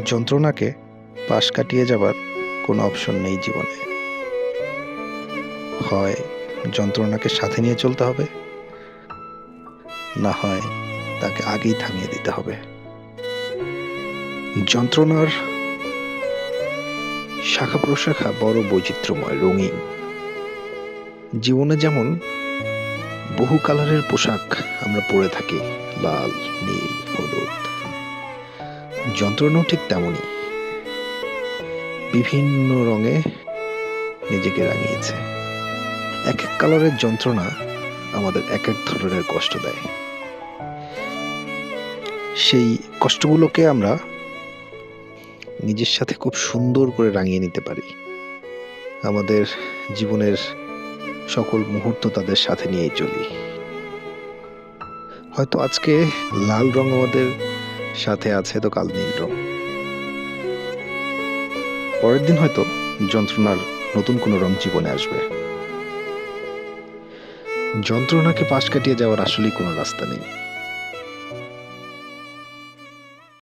যন্ত্রণাকে পাশ কাটিয়ে যাবার কোনো অপশন নেই জীবনে। হয় যন্ত্রণাকে সাথে নিয়ে চলতে হবে, না হয় তাকে আগেই থামিয়ে দিতে হবে। যন্ত্রণার শাখা প্রশাখা বড় বৈচিত্র্যময়, রঙিন। জীবনে যেমন বহু কালারের পোশাক আমরা পরে থাকি, লাল, নীল, হলুদ, যন্ত্রণাও ঠিক তেমনই বিভিন্ন রঙে নিজেকে রাঙিয়েছে। এক এক কালারের যন্ত্রণা আমাদের এক এক ধরনের কষ্ট দেয়। সেই কষ্টগুলোকে আমরা নিজের সাথে খুব সুন্দর করে রাঙিয়ে নিতে পারি। আমাদের জীবনের সকল মুহূর্ত তাদের সাথে নিয়েই চলি। হয়তো আজকে লাল রং আমাদের সাথে আছে, তো কাল নীল রং। পরের দিন হয়তো যন্ত্রণার নতুন কোনো রং জীবনে আসবে। যন্ত্রণাকে পাশ কাটিয়ে যাওয়ার আসলেই কোনো রাস্তা নেই।